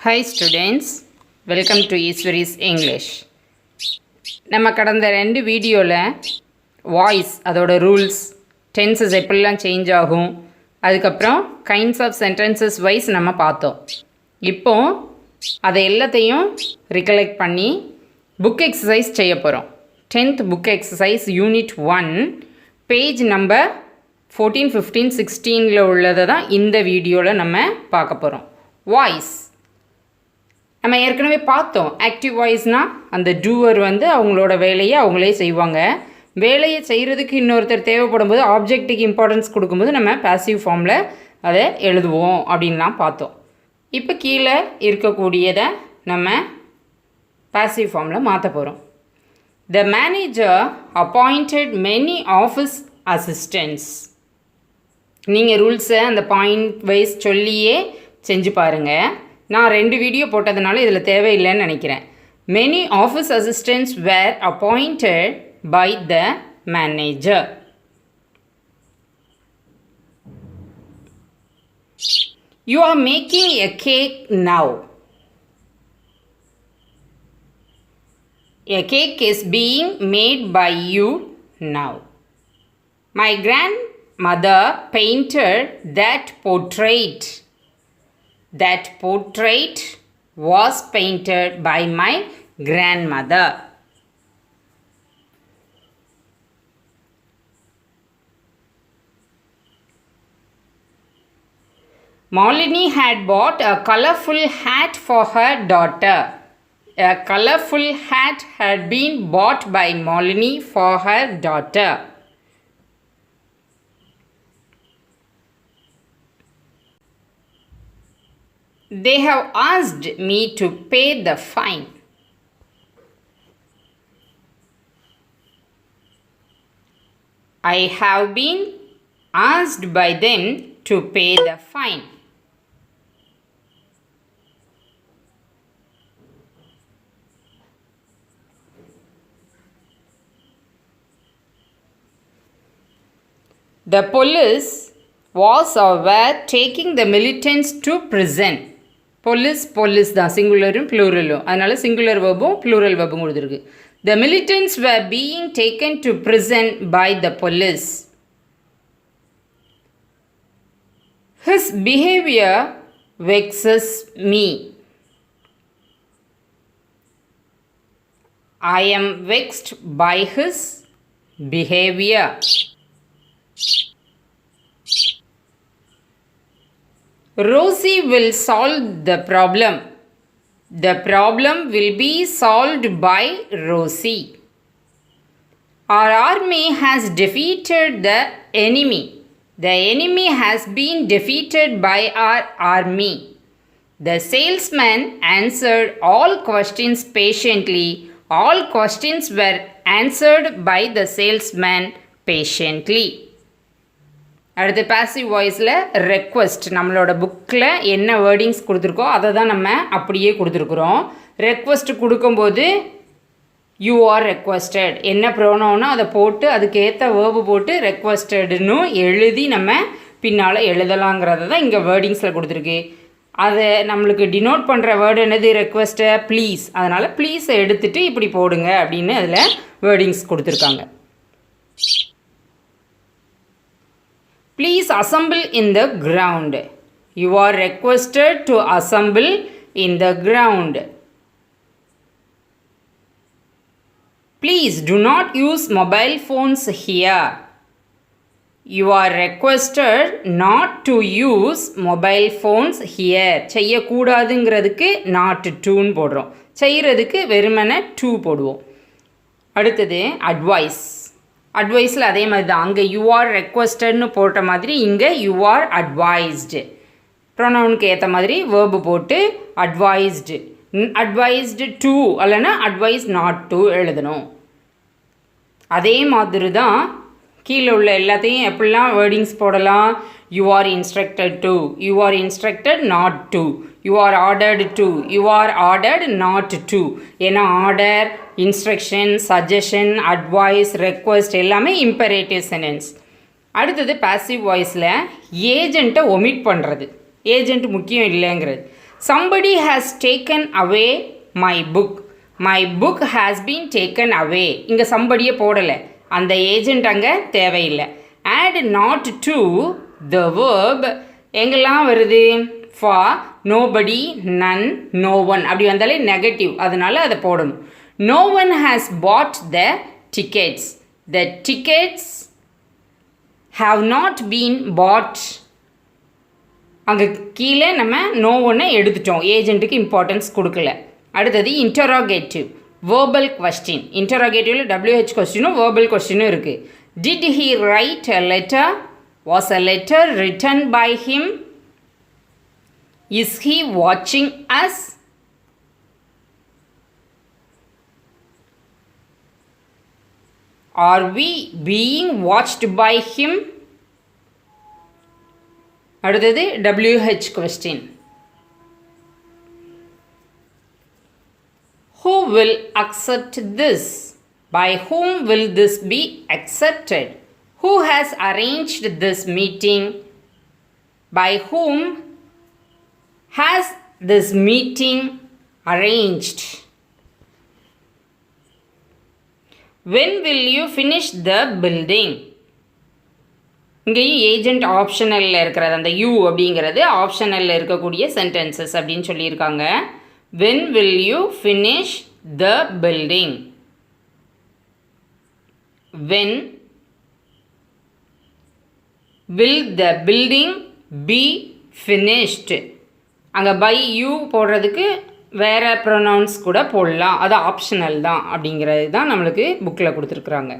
Hi students, welcome to Easwaris English. நம்ம கடந்த 2 வீடியோவில் வாய்ஸ் அதோட ரூல்ஸ் டென்சஸ் எப்படிலாம் சேஞ்ச் ஆகும் அதுக்கப்புறம் கைண்ட்ஸ் ஆஃப் சென்டென்சஸ் வைஸ் நம்ம பார்த்தோம். இப்போ அதை எல்லாத்தையும் ரிகலெக்ட் பண்ணி புக் எக்ஸசைஸ் செய்ய போகிறோம். 10th book exercise unit 1 page number 14, 15, 16 உள்ளதை தான் இந்த வீடியோவில் நம்ம பார்க்க போகிறோம். வாய்ஸ் நம்ம ஏற்கனவே பார்த்தோம். ஆக்டிவ் வாய்ஸ்னால் அந்த டூவர் அவங்களோட வேலையை அவங்களே செய்வாங்க. வேலையை செய்கிறதுக்கு இன்னொருத்தர் தேவைப்படும் போது ஆப்ஜெக்ட்டுக்கு இம்பார்ட்டன்ஸ் கொடுக்கும்போது நம்ம பாசிவ் ஃபார்மில் அதை எழுதுவோம் அப்படின்லாம் பார்த்தோம். இப்போ கீழே இருக்கக்கூடியதை நம்ம பாசிவ் ஃபார்மில் மாற்ற போகிறோம். The manager appointed many office assistants. நீங்கள் ரூல்ஸை அந்த பாயிண்ட் வைஸ் சொல்லியே செஞ்சு பாருங்கள். நான் 2 வீடியோ போட்டதுனால இதில் தேவையில்லைன்னு நினைக்கிறேன். Many office assistants were appointed by the manager. You are making a cake now. A cake is being made by you now. My grandmother painted that portrait. That portrait was painted by my grandmother. Malini had bought a colorful hat for her daughter. A colorful hat had been bought by Malini for her daughter. They have asked me to pay the fine. I have been asked by them to pay the fine. The police was or were taking the militants to prison. police தான் சிங்குலரும் ப்ளூரலும், அதனால் singular வெர்பும் plural வெர்பும் கொடுத்துருக்கு. The militants were being taken to prison by the police. His behavior vexes me. I am vexed by his behavior. Rosie will solve the problem. The problem will be solved by Rosie. Our army has defeated the enemy. The enemy has been defeated by our army. The salesman answered all questions patiently. All questions were answered by the salesman patiently. அடுத்து passive வாய்ஸில் request. நம்மளோட புக்கில் என்ன wordings கொடுத்துருக்கோ அதை தான் நம்ம அப்படியே கொடுத்துருக்குறோம். ரெக்வெஸ்ட் கொடுக்கும்போது யூ ஆர் ரெக்வெஸ்டட் என்ன ப்ரோனோனோ அதை போட்டு அதுக்கேற்ற வேர்பு போட்டு ரெக்வெஸ்டட்னு எழுதி நம்ம பின்னால் எழுதலாங்கிறத தான் இங்கே வேர்டிங்ஸில் கொடுத்துருக்கு. அதை நம்மளுக்கு டினோட் பண்ணுற வேர்டு என்னது? ரெக்வெஸ்ட்டை ப்ளீஸ். அதனால் ப்ளீஸை எடுத்துகிட்டு இப்படி போடுங்க அப்படின்னு அதில் வேர்டிங்ஸ் கொடுத்துருக்காங்க. Please assemble in the ground. You are requested to assemble in the ground. Please do not use mobile phones here. You are requested not to use mobile phones here. செய்யக்கூடாதுங்கிறதுக்கு not toன்னு போடுறோம், செய்கிறதுக்கு வெறுமனே to போடுவோம். அடுத்தது advice. அட்வைஸில் அதே மாதிரி தான். அங்கே you are ரெக்வெஸ்டட்னு போட்ட மாதிரி இங்கே யூ ஆர் அட்வைஸ்டு. ப்ரொனவுனுக்கு ஏற்ற மாதிரி வேர்பு போட்டு அட்வைஸ்டு, அட்வைஸ்டு டு அல்லனா அட்வைஸ் நாட் டு எழுதணும். அதே மாதிரி தான் கீழே உள்ள எல்லாத்தையும் எப்படிலாம் வேர்டிங்ஸ் போடலாம்? You are instructed to, you are instructed not to, you are ordered to, you are ordered not to. ஏன்னா order, instruction, suggestion, advice, request எல்லாமே இம்பரேட்டிவ் சென்டென்ஸ். அடுத்தது பாசிவ் வாய்ஸில் ஏஜெண்ட்டை ஒமிட் பண்ணுறது. ஏஜெண்ட் முக்கியம் இல்லைங்கிறது. Somebody has taken away my book. My book has been taken away. இங்கே somebodyயை போடலை, அந்த ஏஜென்ட் அங்கே தேவையில்லை. Add not to the verb எங்கெல்லாம் வருது? For, nobody, none, no one அப்படி வந்தாலே நெகட்டிவ், அதனால அதை போடணும். No one has bought the tickets. The tickets have not been bought. அங்கே கீழே நம்ம நோ ஒன்று எடுத்துட்டோம், ஏஜென்ட்டுக்கு இம்பார்ட்டன்ஸ் கொடுக்கல. அடுத்தது இன்டரோகேட்டிவ், வேர்பல் கொஸ்டின். இன்டரோகேட்டிவில் WH கொஸ்டினும் வேர்பல் கொஸ்டினும் இருக்குது. Did he write a letter? Was a letter written by him? Is he watching us? Are we being watched by him? அடுத்தது WH question. Who will accept this? By whom will this be accepted? Who has arranged this meeting? By whom has this meeting arranged? When will you finish the building? இங்கேயும் agent ஆப்ஷனலில் இருக்கிறது, அந்த you அப்படிங்கிறது ஆப்ஷனலில் இருக்கக்கூடிய sentences அப்படின்னு சொல்லியிருக்காங்க. When will you finish the building? When will the building be finished? அங்கே by you போடுறதுக்கு வேறு ப்ரொனவுன்ஸ் கூட போடலாம், அது ஆப்ஷனல் தான் அப்படிங்கிறது தான் நம்மளுக்கு புக்கில் கொடுத்துருக்குறாங்க.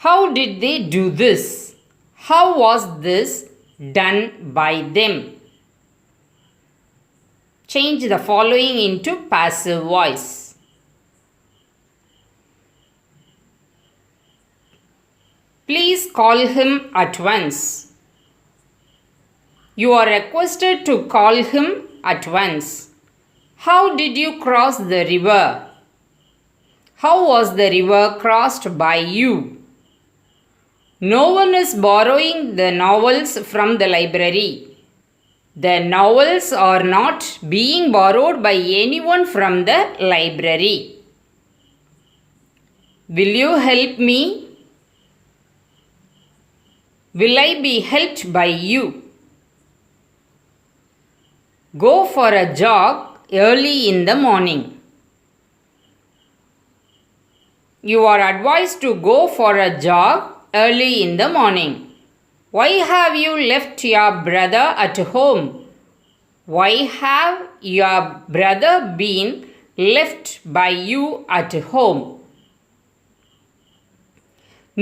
How did they do this? How was this done by them? Change the following into passive voice. Please call him at once. You are requested to call him at once. How did you cross the river? How was the river crossed by you? No one is borrowing the novels from the library. The novels are not being borrowed by anyone from the library. Will you help me? Will I be helped by you? Go for a jog early in the morning. You are advised to go for a jog early in the morning. Why have you left your brother at home? Why have your brother been left by you at home?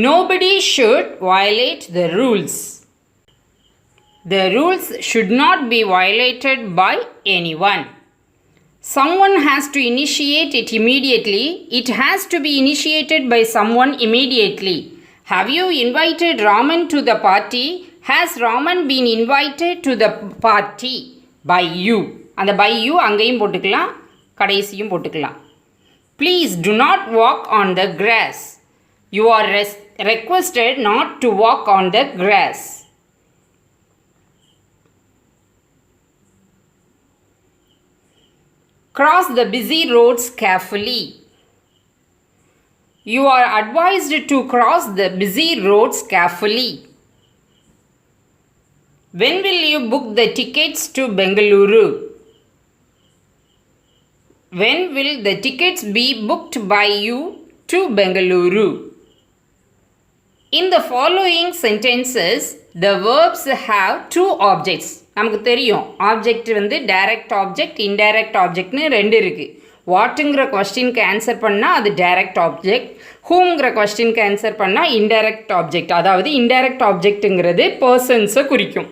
Nobody should violate the rules. The rules should not be violated by anyone. Someone has to initiate it immediately. It has to be initiated by someone immediately. Have you invited Raman to the party? Has Raman been invited to the party by you? அந்த by you அங்கேயும் போட்டுக்கலாம், கடைசியும் போட்டுக்கலாம். Please do not walk on the grass. You are requested not to walk on the grass. Cross the busy roads carefully. You are advised to cross the busy roads carefully. When will you book the tickets to Bengaluru? When will the tickets be booked by you to Bengaluru? In the following sentences, the verbs have two objects. நமக்கு தெரியும் object வந்து direct object, indirect ஆப்ஜெக்ட்னு ரெண்டு இருக்குது. வாட்டுங்கிற கொஸ்டினுக்கு answer பண்ணால் அது direct object, ஹூங்கிற கொஸ்டினுக்கு answer பண்ணால் இன்டைரக்ட் ஆப்ஜெக்ட். அதாவது இன்டைரக்ட் ஆப்ஜெக்ட்டுங்கிறது பர்சன்ஸை குறிக்கும்.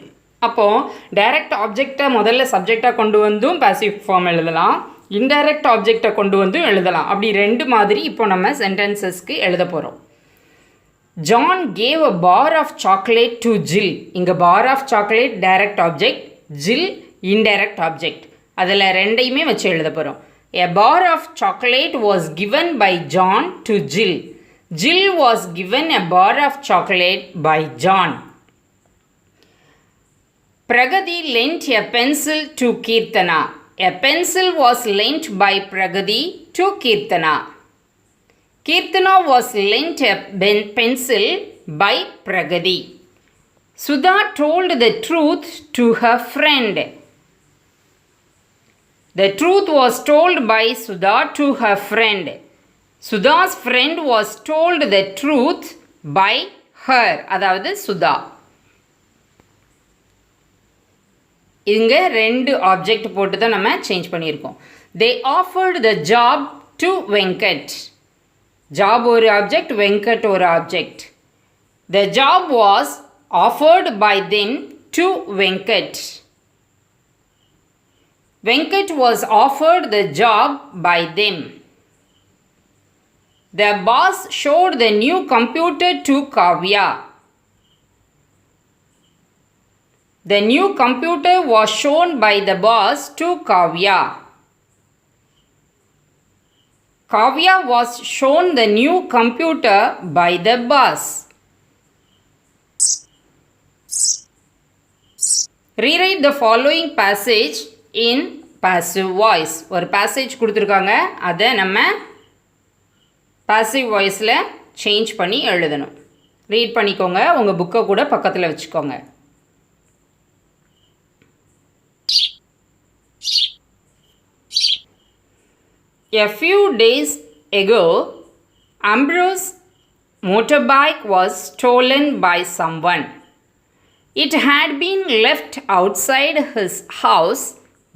அப்போது டைரக்ட் ஆப்ஜெக்டை முதல்ல சப்ஜெக்டாக கொண்டு வந்தும் பாசிவ் ஃபார்ம் எழுதலாம், இன்டைரக்ட் ஆப்ஜெக்டை கொண்டு வந்தும் எழுதலாம். அப்படி ரெண்டு மாதிரி இப்போ நம்ம சென்டென்சஸ்க்கு எழுத போகிறோம். John gave a bar of chocolate to Jill. இங்கே bar of chocolate direct object, Jill indirect object. அதில் ரெண்டையுமே வச்சு எழுத போகிறோம். A bar of chocolate was given by John to Jill. Jill was given a bar of chocolate by John. Pragati lent a pencil to Kirtana. A pencil was lent by Pragati to Kirtana. Kirtana was lent a pencil by Pragati. Sudha told the truth to her friend. The truth was told by Sudha to her friend. Sudha's friend was told the truth by her. அதாவது சுதா. இங்க ரெண்டு object போட்டு தான் நம்ம change பண்ணியிருக்கோம். They offered the job to Venkat. Job ஒரு object, Venkat ஒரு object. The job was offered by them to Venkat. Venkat was offered the job by them. The boss showed the new computer to Kavya. The new computer was shown by the boss to Kavya. Kavya was shown the new computer by the boss. Rewrite the following passage in passive voice. ஒரு passage கொடுத்துருக்காங்க, அதை நம்ம passive voiceல change பண்ணி எழுதணும். Read பண்ணிக்கோங்க, உங்கள் புக்கை கூட பக்கத்தில் வச்சுக்கோங்க. A few days ago, Ambrose's motorbike was stolen by someone. It had been left outside his house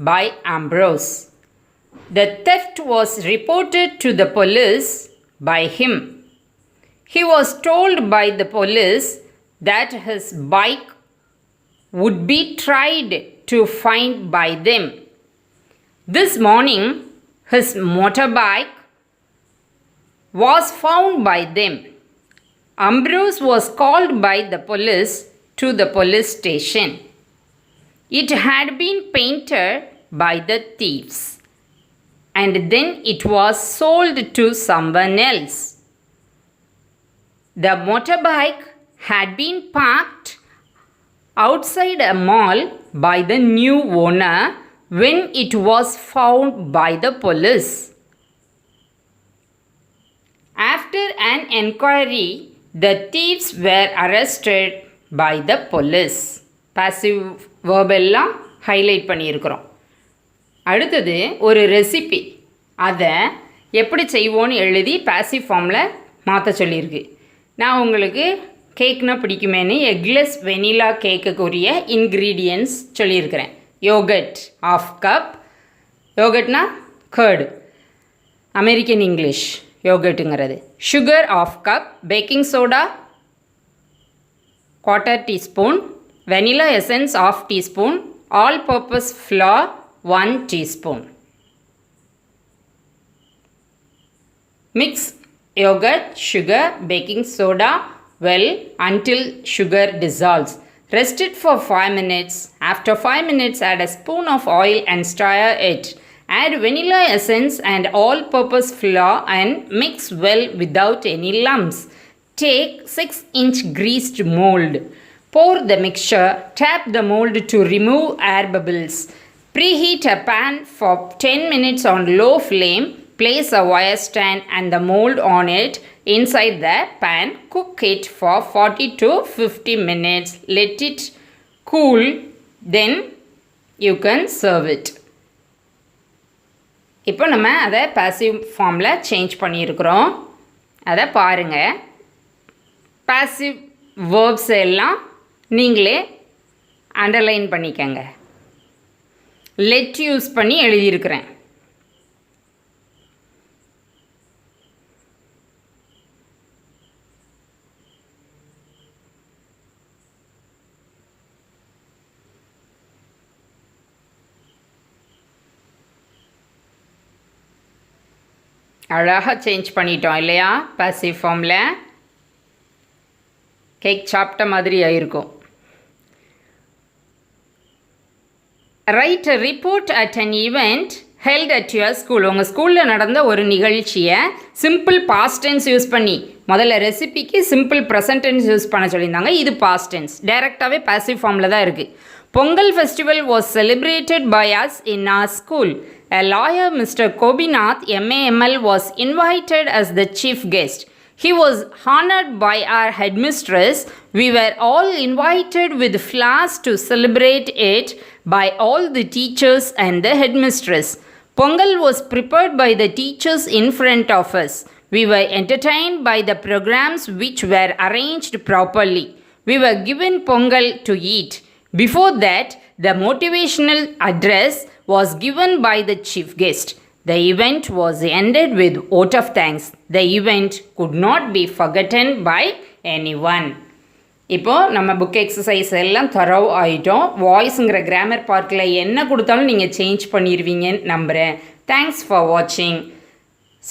by Ambrose. The theft was reported to the police by him. He was told by the police that his bike would be tried to find by them. This morning, his motorbike was found by them. Ambrose was called by the police to the police station. It had been painted by the thieves, and then it was sold to someone else. The motorbike had been parked outside a mall by the new owner when it was found by the police. After an enquiry, the thieves were arrested by the police. Passive verb எல்லாம் highlight பண்ணியிருக்கிறோம். அடுத்தது ஒரு recipe, அதை எப்படி செய்வோன்னு எழுதி passive ஃபார்மில் மாற்ற சொல்லியிருக்கு. நான் உங்களுக்கு கேக்னா பிடிக்குமேனு எக்லெஸ் வெனிலா கேக்குக்குரிய இன்க்ரீடியன்ட்ஸ் சொல்லியிருக்கிறேன். யோகட் ½ கப், யோகட்னா கர்டு, அமெரிக்கன் இங்கிலீஷ் யோகட்டுங்கிறது. Sugar ½ cup, baking soda quarter teaspoon, vanilla essence ½ teaspoon, all purpose flour 1 teaspoon. Mix yogurt, sugar, baking soda well until sugar dissolves. Rest it for 5 minutes. After 5 minutes, add a spoon of oil and stir it. Add vanilla essence and all-purpose flour and mix well without any lumps. Take 6-inch greased mold. Pour the mixture. Tap the mold to remove air bubbles. Preheat a pan for 10 minutes on low flame. Place a wire stand and the mold on it. Inside the pan, cook it for 40 to 50 minutes. Let it cool. Then you can serve it. இப்போ நம்ம அதை passive ஃபார்மில் change பண்ணியிருக்கிறோம். அதை பாருங்கள். Passive verbs எல்லாம் நீங்களே underline பண்ணிக்கங்க. லெட் யூஸ் பண்ணி எழுதியிருக்கிறேன். அழகாக சேஞ்ச் பண்ணிட்டோம் இல்லையா? பாசிவ் ஃபார்மில் கேக் சாப்பிட்ட மாதிரி ஆயிருக்கும். Write a report at an event held at your school. உங்கள் ஸ்கூலில் நடந்த ஒரு நிகழ்ச்சியை சிம்பிள் பாஸ்ட் டென்ஸ் யூஸ் பண்ணி முதல்ல ரெசிபிக்கு சிம்பிள் ப்ரெசன்ட் டென்ஸ் யூஸ் பண்ண சொல்லியிருந்தாங்க. இது பாஸ்ட் டென்ஸ், டைரெக்டாகவே பாசிவ் ஃபார்மில் தான் இருக்குது. Pongal festival was celebrated by us in our school. A lawyer, Mr. Kobinath, MAML, was invited as the chief guest. He was honored by our headmistress. We were all invited with flowers to celebrate it by all the teachers and the headmistress. Pongal was prepared by the teachers in front of us. We were entertained by the programs which were arranged properly. We were given pongal to eat. Before that, the motivational address was given by the chief guest. The event was ended with vote of thanks. The event could not be forgotten by anyone. இப்போது நம்ம book exercise எல்லாம் தரவு ஆகிட்டோம். வாய்ஸுங்கிற grammar பார்க்கில் என்ன கொடுத்தாலும் நீங்கள் change பண்ணிடுவீங்கன்னு நம்புகிறேன். தேங்க்ஸ் ஃபார் வாட்சிங்.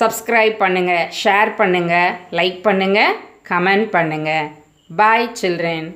சப்ஸ்கிரைப் பண்ணுங்கள், ஷேர் பண்ணுங்கள், லைக் பண்ணுங்கள், கமெண்ட் பண்ணுங்கள். பாய் சில்ட்ரன்.